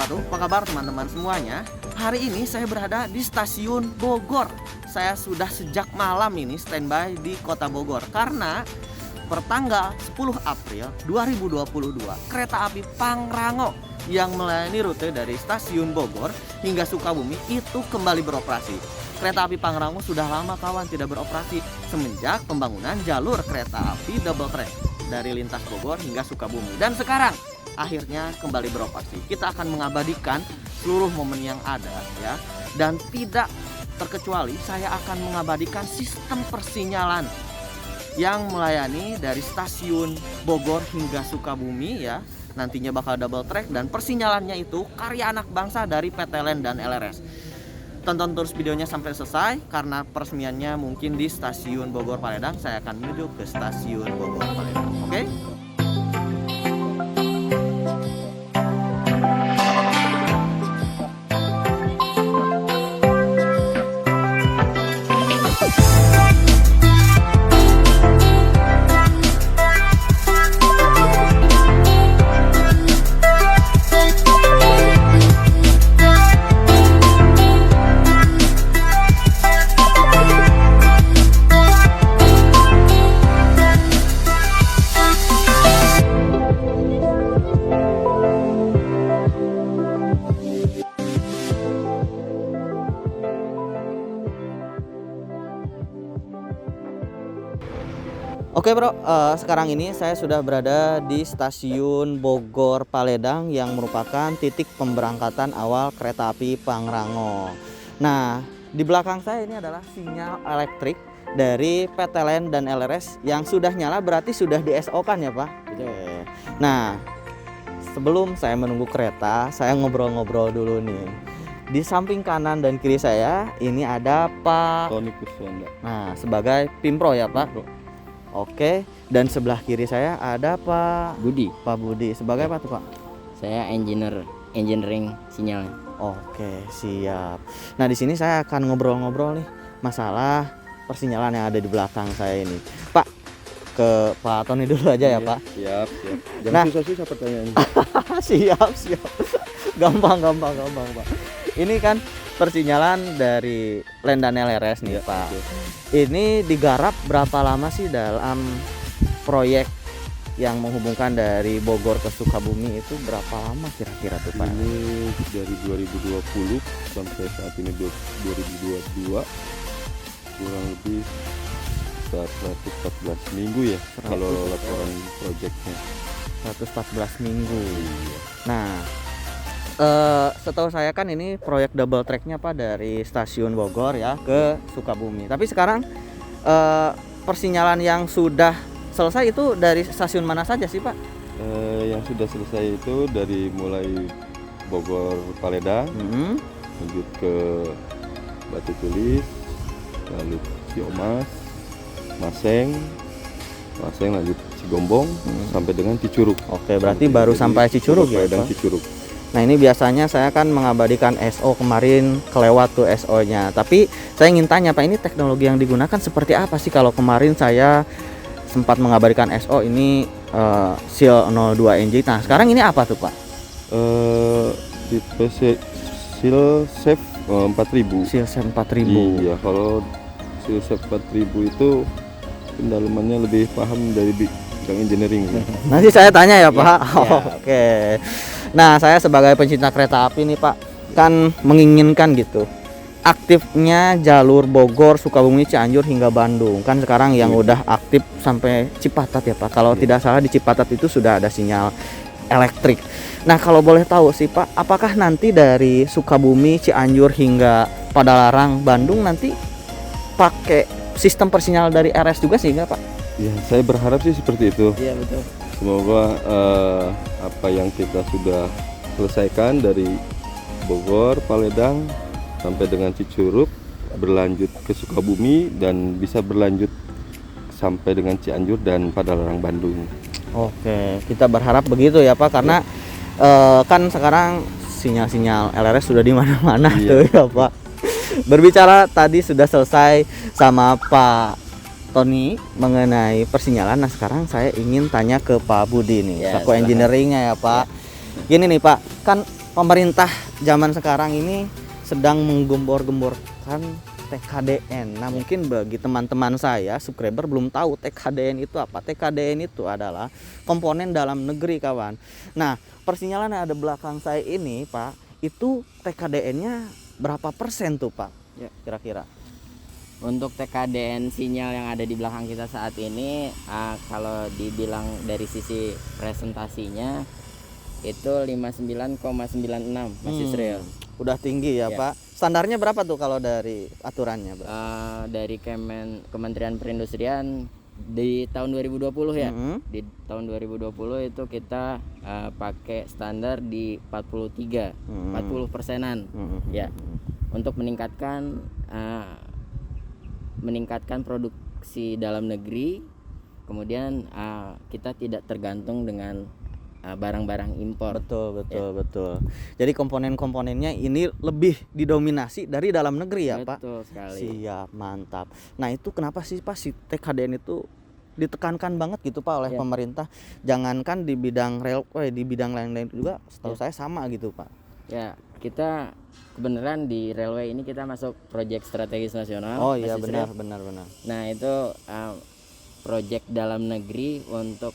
wabarakatuh. Apa kabar teman-teman semuanya? Hari ini saya berada di stasiun Bogor. Saya sudah sejak malam ini standby di kota Bogor karena pertanggal 10 April 2022 kereta api Pangrango yang melayani rute dari stasiun Bogor hingga Sukabumi itu kembali beroperasi. Kereta api Pangrango sudah lama kawan tidak beroperasi semenjak pembangunan jalur kereta api double track dari lintas Bogor hingga Sukabumi, dan sekarang akhirnya kembali beroperasi. Kita akan mengabadikan seluruh momen yang ada ya, dan tidak terkecuali saya akan mengabadikan sistem persinyalan yang melayani dari stasiun Bogor hingga Sukabumi ya. Nantinya bakal double track dan persinyalannya itu karya anak bangsa dari PT LEN dan LRS. Tonton terus videonya sampai selesai karena peresmiannya mungkin di stasiun Bogor Paledang. Saya akan menuju ke stasiun Bogor Paledang. Oke? Oke bro, sekarang ini saya sudah berada di stasiun Bogor Paledang yang merupakan titik pemberangkatan awal kereta api Pangrango. Nah, di belakang saya ini adalah sinyal elektrik dari PT LEN dan LRS yang sudah nyala, berarti sudah di SO kan ya Pak? Betul. Nah, sebelum saya menunggu kereta, saya ngobrol-ngobrol dulu nih. Di samping kanan dan kiri saya ini ada Pak Tony Kuswanda. Nah, sebagai Pimpro ya Pak? Bro. Oke, dan sebelah kiri saya ada Pak Budi. Pak Budi. Sebagai apa tuh Pak? Saya engineering sinyal. Oke, siap. Nah, di sini saya akan ngobrol-ngobrol nih masalah persinyalan yang ada di belakang saya ini. Pak, ke Pak Tony dulu aja ya Pak. Siap. Jangan Nah. susah-susah pertanyaannya. siap. Gampang Pak. Ini kan persinyalan dari LEN dan LRS nih Pak. Oke. Ini digarap berapa lama sih dalam proyek yang menghubungkan dari Bogor ke Sukabumi itu berapa lama kira-kira tuh Pak? Ini dari 2020 sampai saat ini 2022 kurang lebih 114 minggu ya kalau laporan proyeknya. 114 minggu. Nah, setahu saya kan ini proyek double tracknya Pak dari stasiun Bogor ya ke Sukabumi. Tapi sekarang persinyalan yang sudah selesai itu dari stasiun mana saja sih Pak? Yang sudah selesai itu dari mulai Bogor Paledang, lanjut ke Batu Tulis, lalu Ciomas, Maseng lanjut Cigombong sampai dengan Cicurug. Oke, berarti baru sampai Cicurug ya Paledang Pak? Cicurug. Nah, ini biasanya saya kan mengabadikan SO kemarin kelewat tuh SO-nya. Tapi saya ingin tanya Pak, ini teknologi yang digunakan seperti apa sih? Kalau kemarin saya sempat mengabadikan SO ini SEAL 02 NJ. Nah, sekarang ini apa tuh Pak? Tipe SEAL Safe 4000. SEAL 4000. Iya, kalau SEAL Safe 4000 itu pendalamannya lebih paham dari bidang engineering. Nanti saya tanya ya Pak. Ya. Oke. Nah, saya sebagai pencinta kereta api nih Pak, kan menginginkan gitu aktifnya jalur Bogor, Sukabumi, Cianjur hingga Bandung. Kan sekarang yang udah aktif sampai Cipatat ya Pak. Kalau tidak salah di Cipatat itu sudah ada sinyal elektrik. Nah, kalau boleh tahu sih Pak, apakah nanti dari Sukabumi, Cianjur hingga Padalarang, Bandung nanti pakai sistem persinyal dari RS juga sehingga Pak? Ya, saya berharap sih seperti itu. Iya, betul. Semoga apa yang kita sudah selesaikan dari Bogor, Paledang sampai dengan Cicurug berlanjut ke Sukabumi dan bisa berlanjut sampai dengan Cianjur dan Padalarang, Bandung. Oke, kita berharap begitu ya Pak, karena kan sekarang sinyal-sinyal LRS sudah di mana-mana tuh ya Pak. Berbicara tadi sudah selesai sama Pak Tony mengenai persinyalan. Nah, sekarang saya ingin tanya ke Pak Budi nih, Ya, selaku engineeringnya ya Pak. Gini nih Pak, kan pemerintah zaman sekarang ini sedang menggembor-gemborkan TKDN. Nah, mungkin bagi teman-teman saya subscriber belum tahu TKDN itu apa. TKDN itu adalah komponen dalam negeri, kawan. Nah, persinyalan yang ada belakang saya ini, Pak, itu TKDN-nya berapa persen tuh, Pak? Ya. Kira-kira. Untuk TKDN sinyal yang ada di belakang kita saat ini, kalau dibilang dari sisi presentasinya itu 59,96 masih real. Udah tinggi ya, Ya. Pak. Standarnya berapa tuh kalau dari aturannya, Pak? Dari Kementerian Perindustrian di tahun 2020 ya. Mhm. Di tahun 2020 itu kita pakai standar di 43, 40 persenan ya, untuk meningkatkan produksi dalam negeri. Kemudian kita tidak tergantung dengan barang-barang impor. Betul. Jadi komponen-komponennya ini lebih didominasi dari dalam negeri ya, Pak? Betul sekali. Siap, mantap. Nah, itu kenapa sih, Pak, si TKDN itu ditekankan banget gitu, Pak, oleh Ya. pemerintah? Jangankan di bidang railway, di bidang lain-lain juga setahu saya sama gitu, Pak. Ya, kita kebenaran di railway ini kita masuk proyek strategis nasional. Oh iya, Mas benar. Yusril. Nah, itu proyek dalam negeri untuk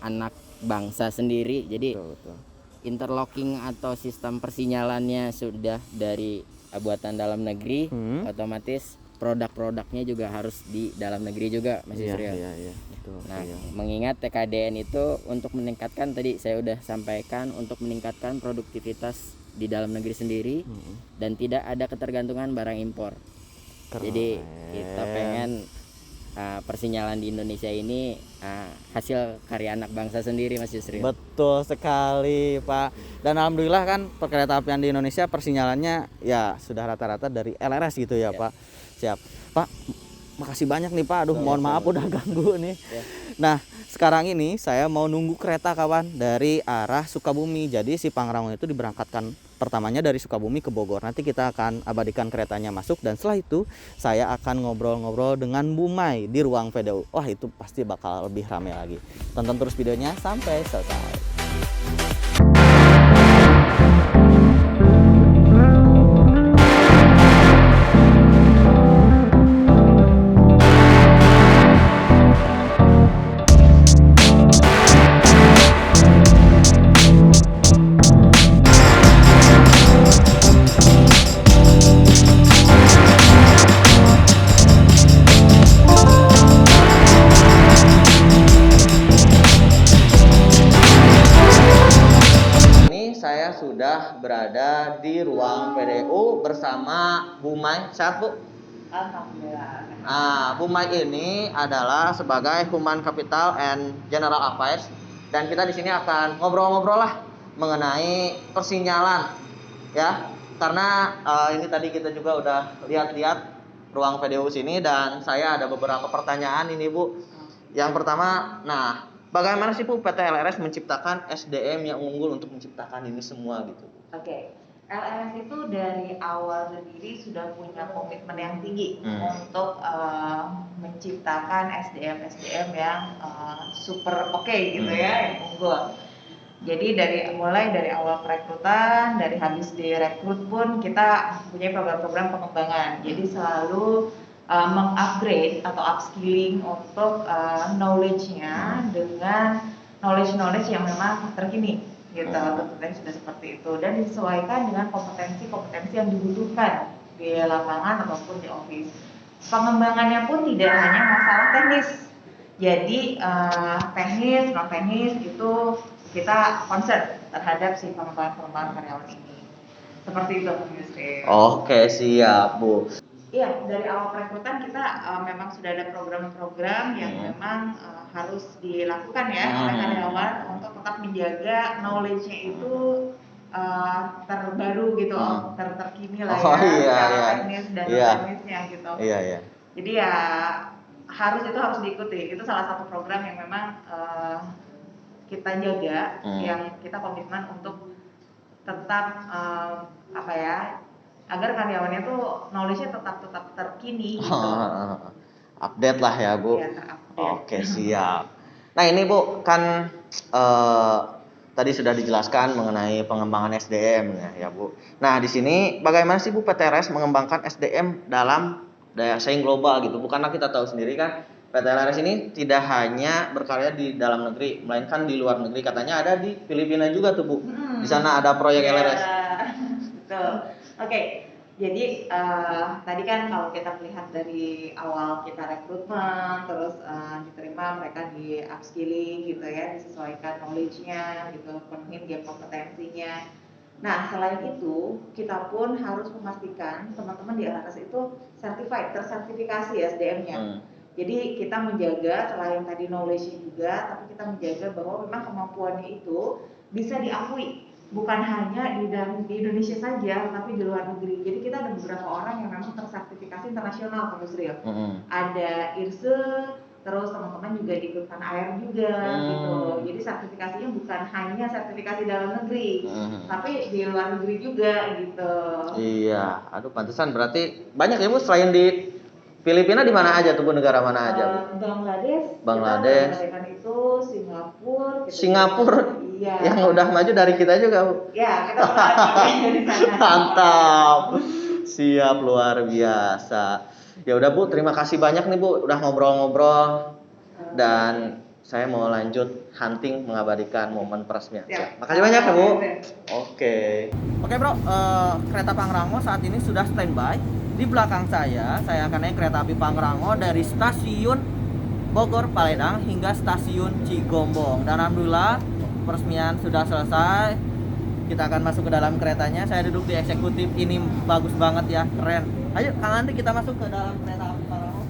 anak bangsa sendiri. Jadi Betul. interlocking atau sistem persinyalannya sudah dari buatan dalam negeri, otomatis produk-produknya juga harus di dalam negeri juga, Mas Yusril. Iya, betul. Nah, Iya. mengingat TKDN itu untuk meningkatkan, tadi saya udah sampaikan, untuk meningkatkan produktivitas di dalam negeri sendiri dan tidak ada ketergantungan barang impor. Jadi kita pengen persinyalan di Indonesia ini hasil karya anak bangsa sendiri, Mas Yusril. Betul sekali, Pak. Dan alhamdulillah kan perkereta apian di Indonesia persinyalannya ya sudah rata-rata dari LRS gitu ya, Pak. Siap. Pak, makasih banyak nih, Pak. Aduh, mohon maaf udah ganggu nih. Ya. Nah, sekarang ini saya mau nunggu kereta, kawan, dari arah Sukabumi. Jadi si Pangrango itu diberangkatkan pertamanya dari Sukabumi ke Bogor. Nanti kita akan abadikan keretanya masuk dan setelah itu saya akan ngobrol-ngobrol dengan Bu Mai di ruang VDU. Wah, itu pasti bakal lebih ramai lagi. Tonton terus videonya sampai selesai. Ini saya sudah berada di ruang PDU bersama Bu Mai. Sehat, Bu? Alhamdulillah. Bu Mai ini adalah sebagai Human Capital and General Affairs dan kita di sini akan ngobrol-ngobrol lah mengenai persinyalan ya. Karena ini tadi kita juga udah lihat-lihat ruang PDU sini dan saya ada beberapa pertanyaan ini, Bu. Yang pertama, nah, bagaimana sih, Bu, PT LRS menciptakan SDM yang unggul untuk menciptakan ini semua gitu? Oke. LRS itu dari awal berdiri sudah punya komitmen yang tinggi untuk menciptakan SDM yang super oke gitu ya, yang unggul. Jadi mulai dari awal perekrutan, dari habis direkrut pun kita punya program-program pengembangan. Jadi selalu mengupgrade atau upskilling untuk knowledge-nya dengan knowledge yang memang terkini gitu. Tentunya sudah seperti itu dan disesuaikan dengan kompetensi yang dibutuhkan di lapangan ataupun di office. Pengembangannya pun tidak hanya masalah teknis. Jadi teknis, non teknis itu kita concern terhadap si pengembangan karyawan ini. Seperti itu, Mas Yusri. Oke, siap, Bu. Iya, dari awal perekrutan kita memang sudah ada program-program yang memang harus dilakukan ya oleh karyawan untuk tetap menjaga knowledge-nya itu terbaru gitu, terkini lah ya, secara teknis dan teknisnya gitu. Iya. Jadi ya harus diikuti. Itu salah satu program yang memang kita jaga, yang kita komitmen untuk tetap agar karyawannya tuh knowledge-nya tetap terkini gitu. Update lah ya, Bu. Iya, terupdate. Oke, siap. Nah, ini, Bu, kan tadi sudah dijelaskan mengenai pengembangan SDM ya Bu. Nah, di sini bagaimana sih Bu PT RS mengembangkan SDM dalam daya saing global gitu? Bukanlah kita tahu sendiri kan PT RS ini tidak hanya berkarya di dalam negeri, melainkan di luar negeri. Katanya ada di Filipina juga tuh Bu. Di sana ada proyek LRS. Betul. Oke. Jadi tadi kan kalau kita melihat dari awal kita rekrutmen, terus diterima mereka di upskilling gitu ya, disesuaikan knowledge-nya gitu, penuhin gap kompetensinya. Nah selain itu kita pun harus memastikan teman-teman di LRS itu certified, tersertifikasi SDM-nya. Jadi kita menjaga selain tadi knowledge juga, tapi kita menjaga bahwa memang kemampuannya itu bisa diakui. Bukan hanya di Indonesia saja, tapi di luar negeri. Jadi kita ada beberapa orang yang memang tersertifikasi internasional, Pak Yusril. Ada IRSE, terus teman-teman juga ikutkan AIR juga, gitu. Jadi sertifikasinya bukan hanya sertifikasi dalam negeri, tapi di luar negeri juga, gitu. Iya, aduh pantesan berarti banyak ya Bu, selain di Filipina di mana aja tuh Bu, negara mana aja Bu? Bangladesh. Kita itu Singapura. Iya. Yang udah maju dari kita juga Bu. Iya, kita pernah di sana. Mantap. Siap, luar biasa. Ya udah Bu, terima kasih banyak nih Bu udah ngobrol-ngobrol. Dan saya mau lanjut hunting mengabadikan momen peresmian. Ya. Makasih banyak ya Bu. Oke Bro, kereta Pangrango saat ini sudah standby. Di belakang saya akan naik kereta api Pangrango dari stasiun Bogor Paledang hingga stasiun Cigombong. Dan alhamdulillah peresmian sudah selesai. Kita akan masuk ke dalam keretanya. Saya duduk di eksekutif, ini bagus banget ya, keren. Ayo Kang Andri, kita masuk ke dalam kereta api Pangrango.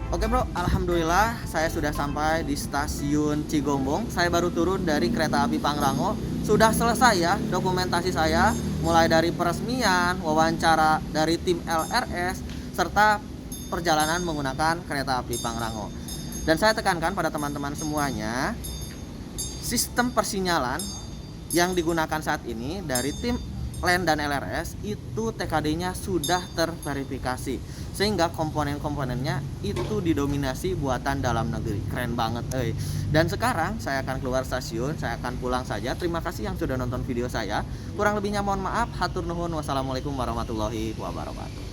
Oke bro, alhamdulillah saya sudah sampai di stasiun Cigombong. Saya baru turun dari kereta api Pangrango. Sudah selesai ya dokumentasi saya, mulai dari peresmian, wawancara dari tim LRS, serta perjalanan menggunakan kereta api Pangrango. Dan saya tekankan pada teman-teman semuanya, sistem persinyalan yang digunakan saat ini dari tim LAN dan LRS itu TKD-nya sudah terverifikasi, sehingga komponen-komponennya itu didominasi buatan dalam negeri. Keren banget Dan sekarang saya akan keluar stasiun, saya akan pulang saja. Terima kasih yang sudah nonton video saya. Kurang lebihnya mohon maaf. Hatur nuhun. Wassalamualaikum warahmatullahi wabarakatuh.